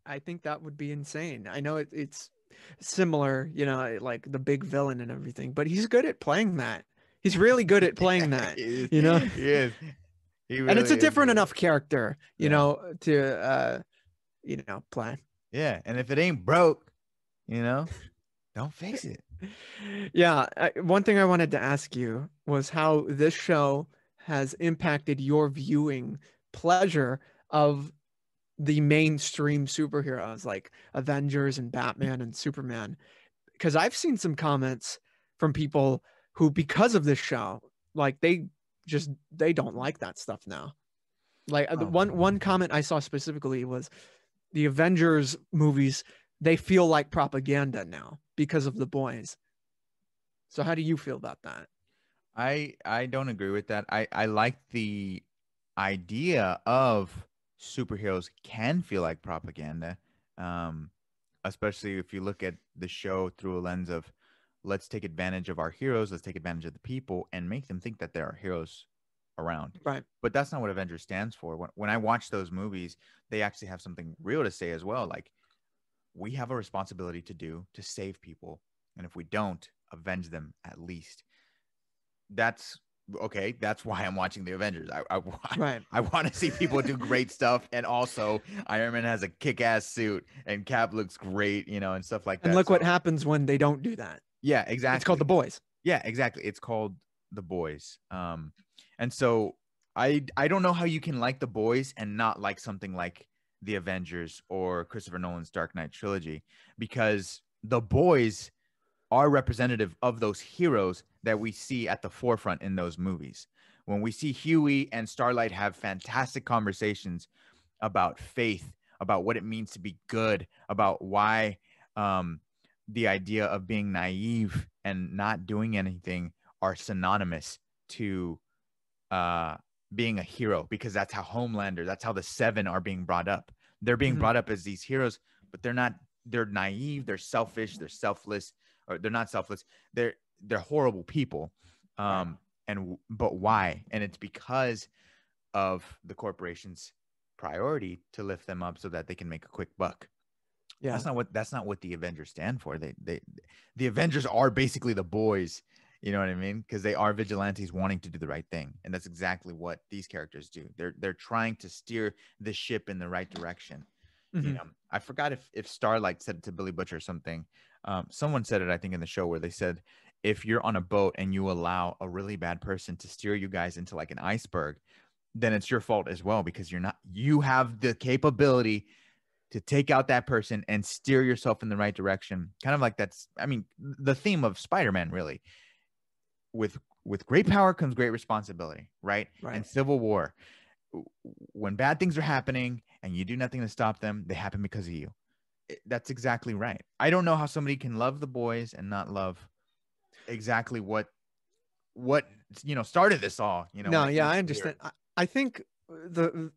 B: I think that would be insane. I know it's similar, you know, like the big villain and everything, but he's good at playing that. He's really good at playing that,
A: he is.
B: you know?
A: He is. He
B: And it's
A: really
B: a
A: is
B: different
A: good.
B: enough character, you
A: Yeah.
B: know, to play.
A: Yeah. And if it ain't broke, you know, don't fix it.
B: Yeah, one thing I wanted to ask you was how this show has impacted your viewing pleasure of the mainstream superheroes like Avengers and Batman and Superman. Because I've seen some comments from people who, because of this show, like they don't like that stuff now. Like the
A: Oh.
B: one comment I saw specifically was the Avengers movies, they feel like propaganda now because of the boys. So how do you feel about that?
A: I don't agree with that. I like the idea of superheroes can feel like propaganda. Um, Especially if you look at the show through a lens of let's take advantage of our heroes, let's take advantage of the people and make them think that there are heroes around.
B: Right.
A: But that's not what Avengers stands for. When I watch those movies, they actually have something real to say as well. Like we have a responsibility to save people. And if we don't, avenge them at least. That's okay. That's why I'm watching the Avengers.
B: Right.
A: I want to see people do great stuff, and also Iron Man has a kick-ass suit, and Cap looks great, you know, and stuff like
B: And
A: that.
B: look what
A: So
B: happens when they don't do that.
A: yeah,
B: It's called The
A: exactly.
B: Boys.
A: Yeah, exactly. It's called The Boys. And so I don't know how you can like The Boys and not like something like The Avengers or Christopher Nolan's Dark Knight trilogy, because The Boys are representative of those heroes that we see at the forefront in those movies. When we see Huey and Starlight have fantastic conversations about faith, about what it means to be good, about why the idea of being naive and not doing anything are synonymous to uh, being a hero, because that's how Homelander, that's how the Seven are being brought up. They're being brought up as these heroes, but they're not. They're naive. They're selfish. They're selfless. Or they're not selfless. They're horrible people.
B: Right.
A: But why? And it's because of the corporation's priority to lift them up so that they can make a quick buck.
B: Yeah.
A: That's not what the Avengers stand for. The Avengers are basically the boys, you know what I mean? Because they are vigilantes wanting to do the right thing. And that's exactly what these characters do. They're trying to steer the ship in the right direction. You know, I forgot if Starlight said it to Billy Butcher or something. Someone said it, I think, in the show, where they said, if you're on a boat and you allow a really bad person to steer you guys into like an iceberg, then it's your fault as well, because you have the capability to take out that person and steer yourself in the right direction. Kind of like the theme of Spider-Man, really. With great power comes great responsibility, right?
B: Right.
A: And Civil War, when bad things are happening and you do nothing to stop them, they happen because of you. That's exactly right. I don't know how somebody can love the boys and not love exactly what started this all.
B: No, yeah, I
A: makes it
B: understand.
A: weird.
B: I think the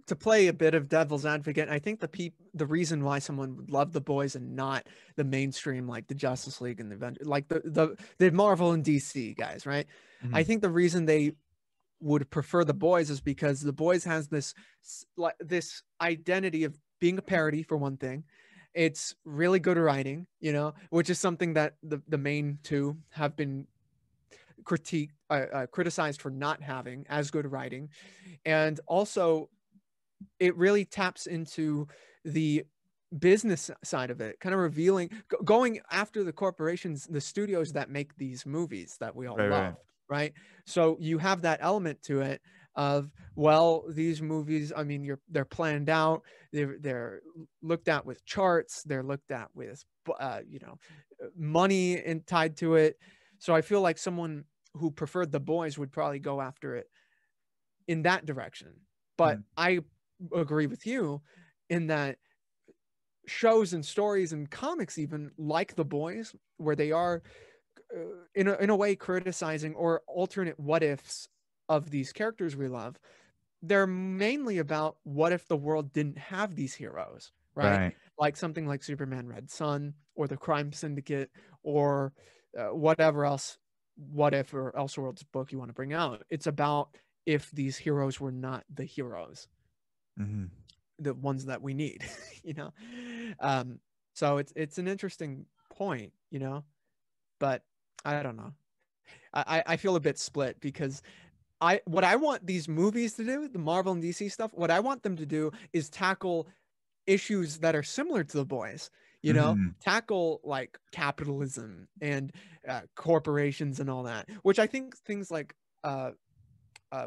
B: to play a bit of devil's advocate, I think the reason why someone would love the boys and not the mainstream, like the Justice League and the Avengers, like the Marvel and DC guys, right? I think the reason they would prefer the boys is because the boys has this identity of being a parody, for one thing. It's really good writing, which is something that the main two have been criticized for not having as good writing. And also, it really taps into the business side of it, kind of revealing, going after the corporations, the studios that make these movies that we all
A: Right, right.
B: love, right? So you have that element to it of, well, these movies, I mean, they're planned out, they're looked at with charts, they're looked at with money and tied to it. So I feel like someone who preferred The Boys would probably go after it in that direction. But
A: Mhm.
B: I agree with you in that shows and stories and comics, even like The Boys, where they are in a way criticizing or alternate what ifs of these characters we love, they're mainly about what if the world didn't have these heroes, right?
A: Right.
B: Like something like Superman Red Sun or the Crime Syndicate or whatever else, what if or Elseworlds book you want to bring out. It's about if these heroes were not the heroes,
A: Hmm.
B: the ones that we need, you know? Um, so it's an interesting point, but I don't know. I feel a bit split because what I want these movies to do, the Marvel and DC stuff, what I want them to do is tackle issues that are similar to The Boys,
A: Hmm.
B: tackle like capitalism and corporations and all that, which I think things like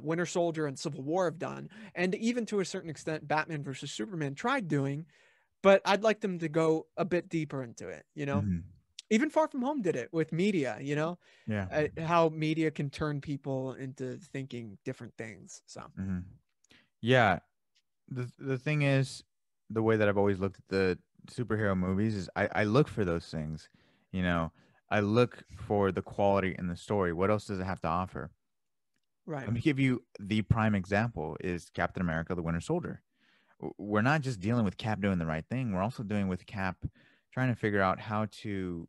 B: Winter Soldier and Civil War have done, and even to a certain extent, Batman versus Superman tried doing. But I'd like them to go a bit deeper into it.
A: Hmm.
B: Even Far From Home did it with media.
A: Yeah.
B: How media can turn people into thinking different things. So
A: Hmm. Yeah. The thing is, the way that I've always looked at the superhero movies is I look for those things. You know, I look for the quality in the story. What else does it have to offer?
B: right,
A: Let me give you the prime example is Captain America, the Winter Soldier. We're not just dealing with Cap doing the right thing. We're also doing with Cap trying to figure out how to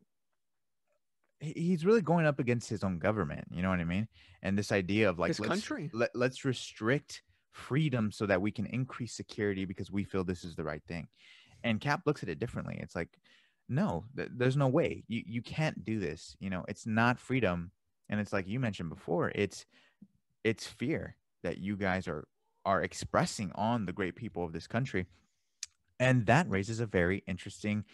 A: he's really going up against his own government, you know what I mean? And this idea of like
B: his country.
A: let's restrict freedom so that we can increase security because we feel this is the right thing. And Cap looks at it differently. It's like, no, there's no way. You can't do this. You know, it's not freedom. And it's like you mentioned before, it's fear that you guys are expressing on the great people of this country. And that raises a very interesting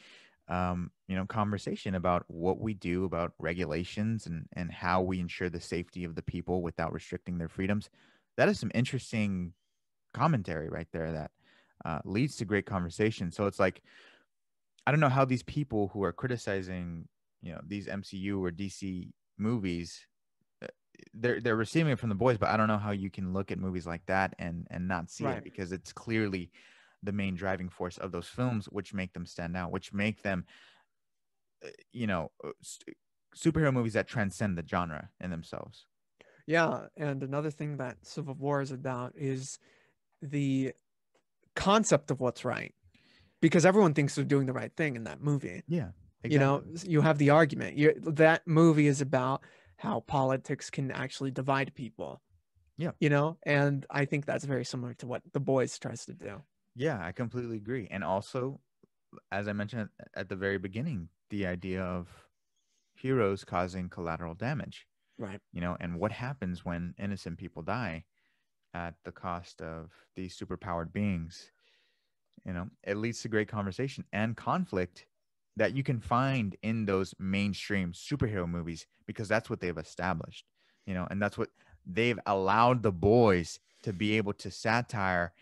A: conversation about what we do about regulations and how we ensure the safety of the people without restricting their freedoms. That is some interesting commentary right there that leads to great conversation. So it's like, I don't know how these people who are criticizing, these MCU or DC movies, uh, they're receiving it from the boys, but I don't know how you can look at movies like that and not see it
B: Right.
A: because it's clearly the main driving force of those films, which make them stand out, which make them you know, superhero movies that transcend the genre in themselves.
B: Yeah. And another thing that Civil War is about is the concept of what's right, because everyone thinks they're doing the right thing in that movie.
A: Yeah, exactly.
B: You have the argument. That movie is about how politics can actually divide people,
A: Yeah.
B: and I think that's very similar to what The Boys tries to do.
A: Yeah, I completely agree. And also, as I mentioned at the very beginning, the idea of heroes causing collateral damage,
B: Right.
A: and what happens when innocent people die at the cost of these superpowered beings. It leads to great conversation and conflict that you can find in those mainstream superhero movies because that's what they've established, and that's what they've allowed the boys to be able to satire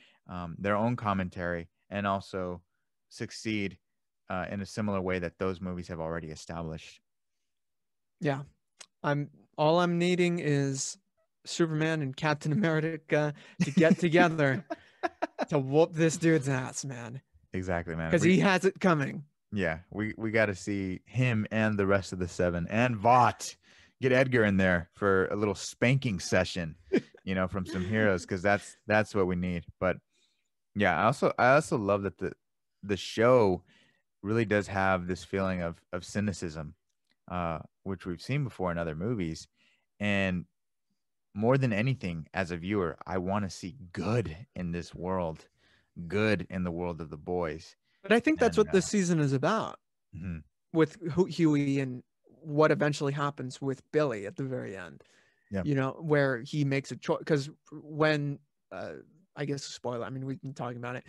A: their own commentary and also succeed in a similar way that those movies have already established.
B: Yeah. I'm needing is Superman and Captain America to get together to whoop this dude's ass, man,
A: Exactly, man.
B: because he has it coming.
A: Yeah, we got to see him and the rest of the seven and Vought get Edgar in there for a little spanking session, from some heroes because that's what we need. But yeah, I also love that the show really does have this feeling of cynicism, which we've seen before in other movies, and more than anything, as a viewer, I want to see good in this world, good in the world of the boys,
B: But I think that's
A: and
B: what this season is about
A: mhm.
B: with Huey and what eventually happens with Billy at the very end.
A: Yeah.
B: You know, where he makes a choice, because when I guess spoiler, I mean, we've been talking about it,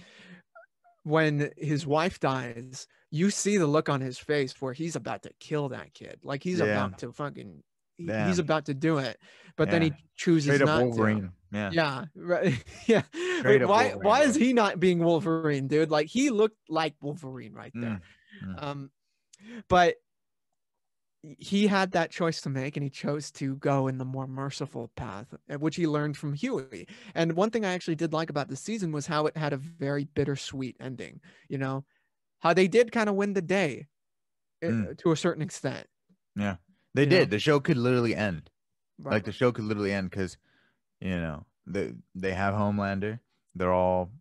B: when his wife dies, you see the look on his face where he's about to kill that kid, like he's
A: Yeah.
B: about to fucking he's
A: Damn.
B: about to do it, but then
A: Yeah.
B: he chooses
A: Straight up
B: not
A: Wolverine.
B: to.
A: Yeah.
B: Yeah, right. Yeah.
A: Straight up
B: Why
A: Wolverine,
B: is
A: bro.
B: he not being Wolverine, dude? Like he looked like Wolverine right there.
A: Mm.
B: But he had that choice to make, and he chose to go in the more merciful path, which he learned from Huey. And one thing I actually did like about the season was how it had a very bittersweet ending. You know, how they did kind of win the day to a certain extent.
A: Yeah, they did. The show could literally end.
B: Right.
A: Like the show could literally end because, you know, they have Homelander. They're all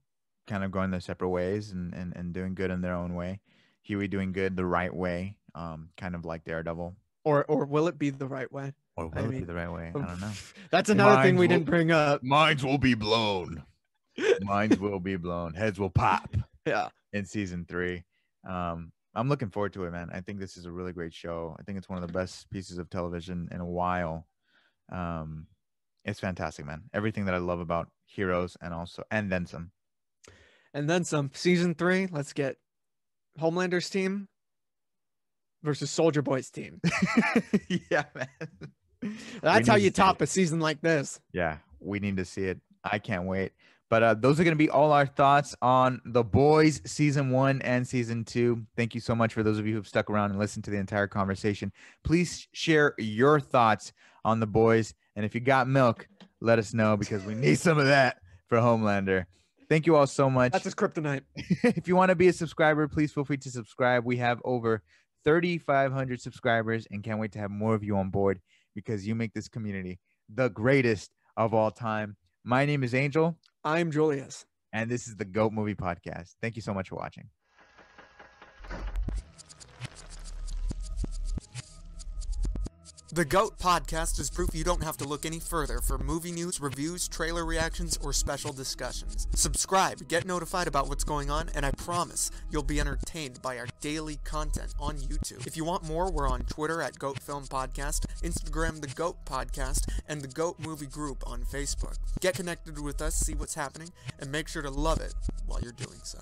A: kind of going their separate ways and doing good in their own way. Huey doing good the right way, kind of like Daredevil.
B: Or will it be the right way?
A: Or will it be the right way? I don't know.
B: That's another thing we didn't bring up.
A: Minds will be blown. Minds will be blown. Heads will pop.
B: Yeah.
A: In season 3. I'm looking forward to it, man. I think this is a really great show. I think it's one of the best pieces of television in a while. It's fantastic, man. Everything that I love about Heroes and then some.
B: And then some. Season 3, let's get Homelander's team versus Soldier Boy's team.
A: Yeah, man.
B: That's how you top a season like this.
A: Yeah, we need to see it. I can't wait. But those are going to be all our thoughts on The Boys season 1 and season 2. Thank you so much for those of you who've stuck around and listened to the entire conversation. Please share your thoughts on The Boys. And if you got milk, let us know, because we need some of that for Homelander. Thank you all so much.
B: That's his kryptonite.
A: If you want to be a subscriber, please feel free to subscribe. We have over 3,500 subscribers and can't wait to have more of you on board, because you make this community the greatest of all time. My name is Angel.
B: I'm Julius.
A: And this is the GOAT Movie Podcast. Thank you so much for watching.
C: The GOAT Podcast is proof you don't have to look any further for movie news, reviews, trailer reactions, or special discussions. Subscribe, get notified about what's going on, and I promise you'll be entertained by our daily content on YouTube. If you want more, we're on Twitter at GOAT Film Podcast, Instagram The GOAT Podcast, and the GOAT Movie Group on Facebook. Get connected with us, see what's happening, and make sure to love it while you're doing so.